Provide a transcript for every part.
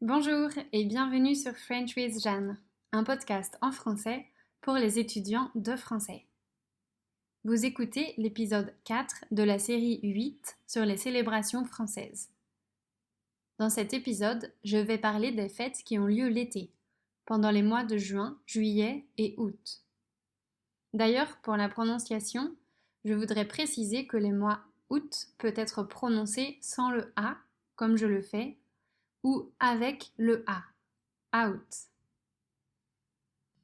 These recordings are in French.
Bonjour et bienvenue sur French with Jeanne, un podcast en français pour les étudiants de français. Vous écoutez l'épisode 4 de la série 8 sur les célébrations françaises. Dans cet épisode, je vais parler des fêtes qui ont lieu l'été, pendant les mois de juin, juillet et août. D'ailleurs, pour la prononciation, je voudrais préciser que les mois août peut être prononcé sans le A, comme je le fais, ou avec le A, out.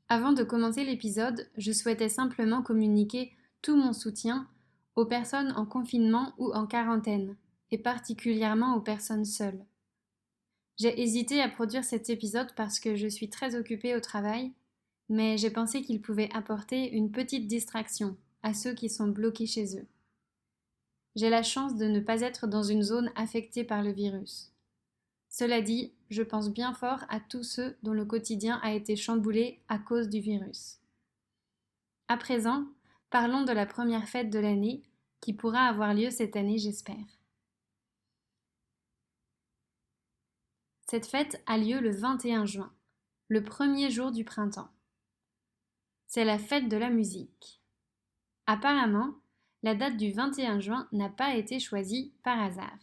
Avant de commencer l'épisode, je souhaitais simplement communiquer tout mon soutien aux personnes en confinement ou en quarantaine, et particulièrement aux personnes seules. J'ai hésité à produire cet épisode parce que je suis très occupée au travail, mais j'ai pensé qu'il pouvait apporter une petite distraction à ceux qui sont bloqués chez eux. J'ai la chance de ne pas être dans une zone affectée par le virus. Cela dit, je pense bien fort à tous ceux dont le quotidien a été chamboulé à cause du virus. À présent, parlons de la première fête de l'année, qui pourra avoir lieu cette année, j'espère. Cette fête a lieu le 21 juin, le premier jour du printemps. C'est la fête de la musique. Apparemment, la date du 21 juin n'a pas été choisie par hasard.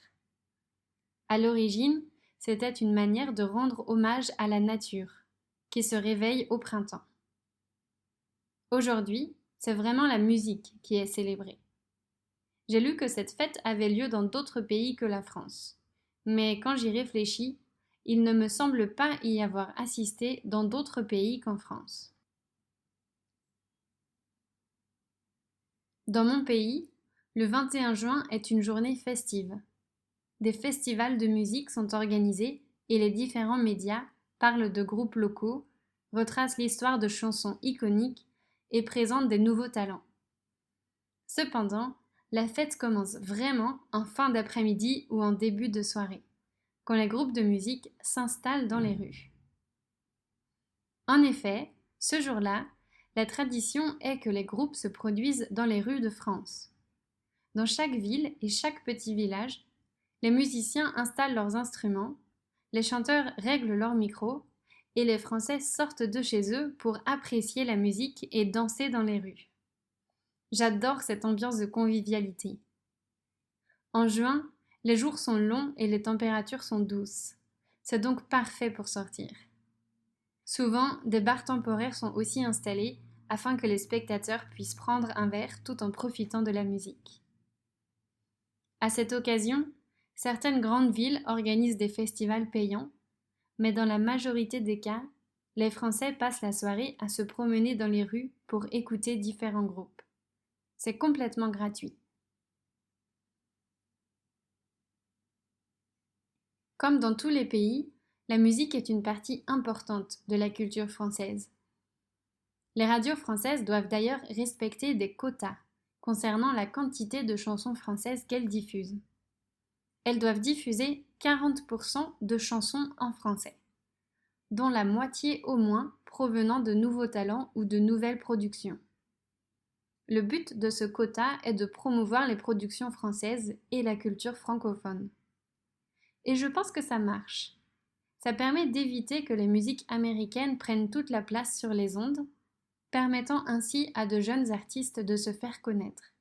À l'origine, c'était une manière de rendre hommage à la nature, qui se réveille au printemps. Aujourd'hui, c'est vraiment la musique qui est célébrée. J'ai lu que cette fête avait lieu dans d'autres pays que la France, mais quand j'y réfléchis, il ne me semble pas y avoir assisté dans d'autres pays qu'en France. Dans mon pays, le 21 juin est une journée festive. Des festivals de musique sont organisés et les différents médias parlent de groupes locaux, retracent l'histoire de chansons iconiques et présentent des nouveaux talents. Cependant, la fête commence vraiment en fin d'après-midi ou en début de soirée, quand les groupes de musique s'installent dans les rues. En effet, ce jour-là, la tradition est que les groupes se produisent dans les rues de France. Dans chaque ville et chaque petit village, les musiciens installent leurs instruments, les chanteurs règlent leurs micros et les Français sortent de chez eux pour apprécier la musique et danser dans les rues. J'adore cette ambiance de convivialité. En juin, les jours sont longs et les températures sont douces. C'est donc parfait pour sortir. Souvent, des bars temporaires sont aussi installés afin que les spectateurs puissent prendre un verre tout en profitant de la musique. À cette occasion, certaines grandes villes organisent des festivals payants, mais dans la majorité des cas, les Français passent la soirée à se promener dans les rues pour écouter différents groupes. C'est complètement gratuit. Comme dans tous les pays, la musique est une partie importante de la culture française. Les radios françaises doivent d'ailleurs respecter des quotas concernant la quantité de chansons françaises qu'elles diffusent. Elles doivent diffuser 40% de chansons en français, dont la moitié au moins provenant de nouveaux talents ou de nouvelles productions. Le but de ce quota est de promouvoir les productions françaises et la culture francophone. Et je pense que ça marche. Ça permet d'éviter que les musiques américaines prennent toute la place sur les ondes, permettant ainsi à de jeunes artistes de se faire connaître.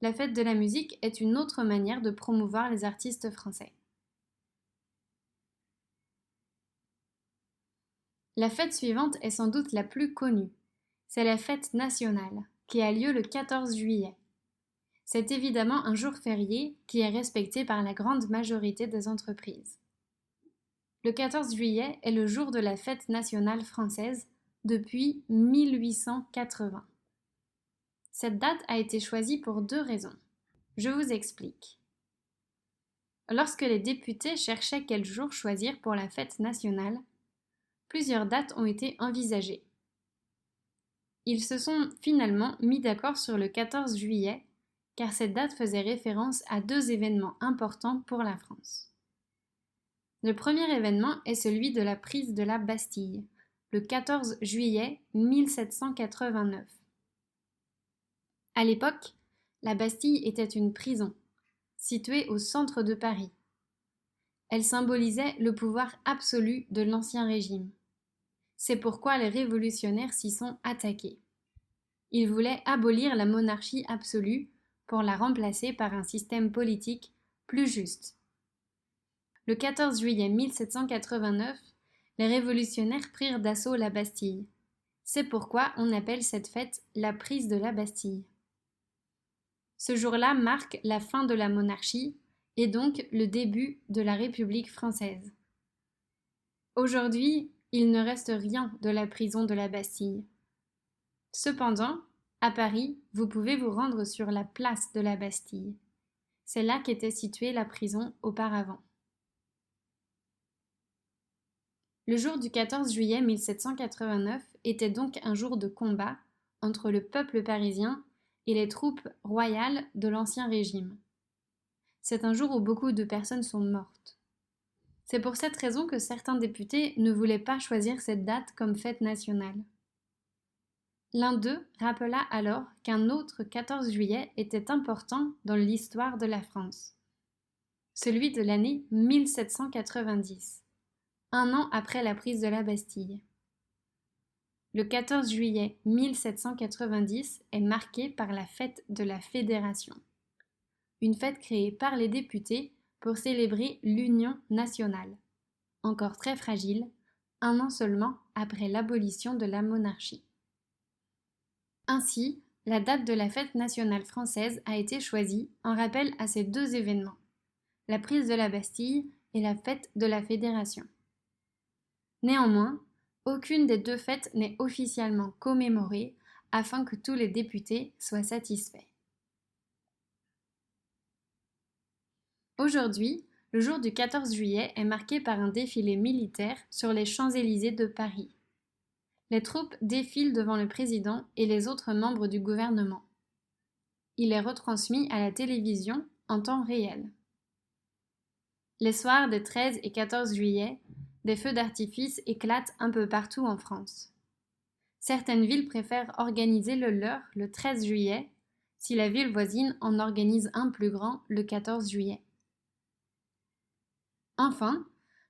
La fête de la musique est une autre manière de promouvoir les artistes français. La fête suivante est sans doute la plus connue. C'est la fête nationale, qui a lieu le 14 juillet. C'est évidemment un jour férié qui est respecté par la grande majorité des entreprises. Le 14 juillet est le jour de la fête nationale française depuis 1880. Cette date a été choisie pour deux raisons. Je vous explique. Lorsque les députés cherchaient quel jour choisir pour la fête nationale, plusieurs dates ont été envisagées. Ils se sont finalement mis d'accord sur le 14 juillet, car cette date faisait référence à deux événements importants pour la France. Le premier événement est celui de la prise de la Bastille, le 14 juillet 1789. À l'époque, la Bastille était une prison, située au centre de Paris. Elle symbolisait le pouvoir absolu de l'Ancien Régime. C'est pourquoi les révolutionnaires s'y sont attaqués. Ils voulaient abolir la monarchie absolue pour la remplacer par un système politique plus juste. Le 14 juillet 1789, les révolutionnaires prirent d'assaut la Bastille. C'est pourquoi on appelle cette fête la prise de la Bastille. Ce jour-là marque la fin de la monarchie et donc le début de la République française. Aujourd'hui, il ne reste rien de la prison de la Bastille. Cependant, à Paris, vous pouvez vous rendre sur la place de la Bastille. C'est là qu'était située la prison auparavant. Le jour du 14 juillet 1789 était donc un jour de combat entre le peuple parisien et les troupes royales de l'Ancien Régime. C'est un jour où beaucoup de personnes sont mortes. C'est pour cette raison que certains députés ne voulaient pas choisir cette date comme fête nationale. L'un d'eux rappela alors qu'un autre 14 juillet était important dans l'histoire de la France, celui de l'année 1790, un an après la prise de la Bastille. Le 14 juillet 1790 est marqué par la fête de la Fédération, une fête créée par les députés pour célébrer l'Union nationale, encore très fragile, un an seulement après l'abolition de la monarchie. Ainsi, la date de la fête nationale française a été choisie en rappel à ces deux événements, la prise de la Bastille et la fête de la Fédération. Néanmoins, aucune des deux fêtes n'est officiellement commémorée afin que tous les députés soient satisfaits. Aujourd'hui, le jour du 14 juillet est marqué par un défilé militaire sur les Champs-Élysées de Paris. Les troupes défilent devant le président et les autres membres du gouvernement. Il est retransmis à la télévision en temps réel. Les soirs des 13 et 14 juillet, des feux d'artifice éclatent un peu partout en France. Certaines villes préfèrent organiser le leur le 13 juillet, si la ville voisine en organise un plus grand le 14 juillet. Enfin,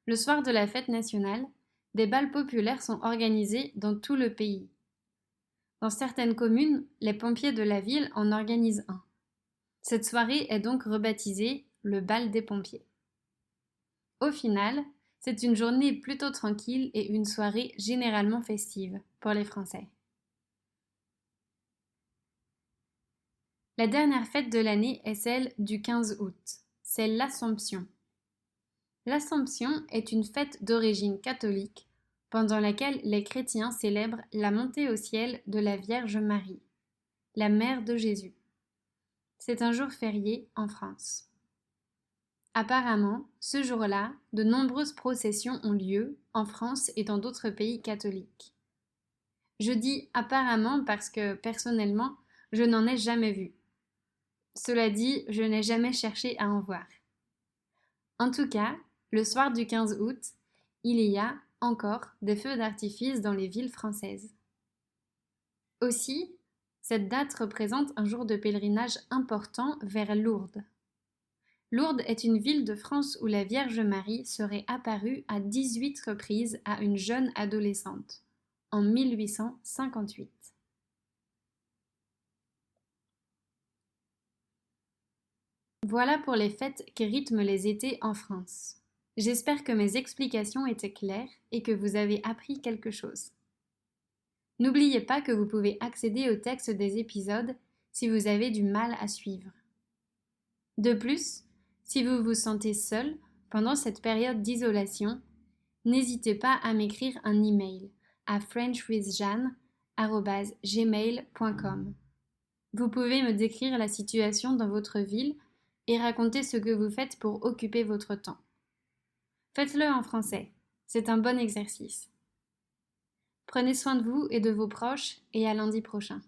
le soir de la fête nationale, des bals populaires sont organisés dans tout le pays. Dans certaines communes, les pompiers de la ville en organisent un. Cette soirée est donc rebaptisée le bal des pompiers. Au final, c'est une journée plutôt tranquille et une soirée généralement festive pour les Français. La dernière fête de l'année est celle du 15 août. C'est l'Assomption. L'Assomption est une fête d'origine catholique pendant laquelle les chrétiens célèbrent la montée au ciel de la Vierge Marie, la mère de Jésus. C'est un jour férié en France. Apparemment, ce jour-là, de nombreuses processions ont lieu en France et dans d'autres pays catholiques. Je dis apparemment parce que, personnellement, je n'en ai jamais vu. Cela dit, je n'ai jamais cherché à en voir. En tout cas, le soir du 15 août, il y a encore des feux d'artifice dans les villes françaises. Aussi, cette date représente un jour de pèlerinage important vers Lourdes. Lourdes est une ville de France où la Vierge Marie serait apparue à 18 reprises à une jeune adolescente, en 1858. Voilà pour les fêtes qui rythment les étés en France. J'espère que mes explications étaient claires et que vous avez appris quelque chose. N'oubliez pas que vous pouvez accéder au texte des épisodes si vous avez du mal à suivre. De plus, si vous vous sentez seul pendant cette période d'isolation, n'hésitez pas à m'écrire un email à frenchwithjeanne@gmail.com. Vous pouvez me décrire la situation dans votre ville et raconter ce que vous faites pour occuper votre temps. Faites-le en français, c'est un bon exercice. Prenez soin de vous et de vos proches et à lundi prochain.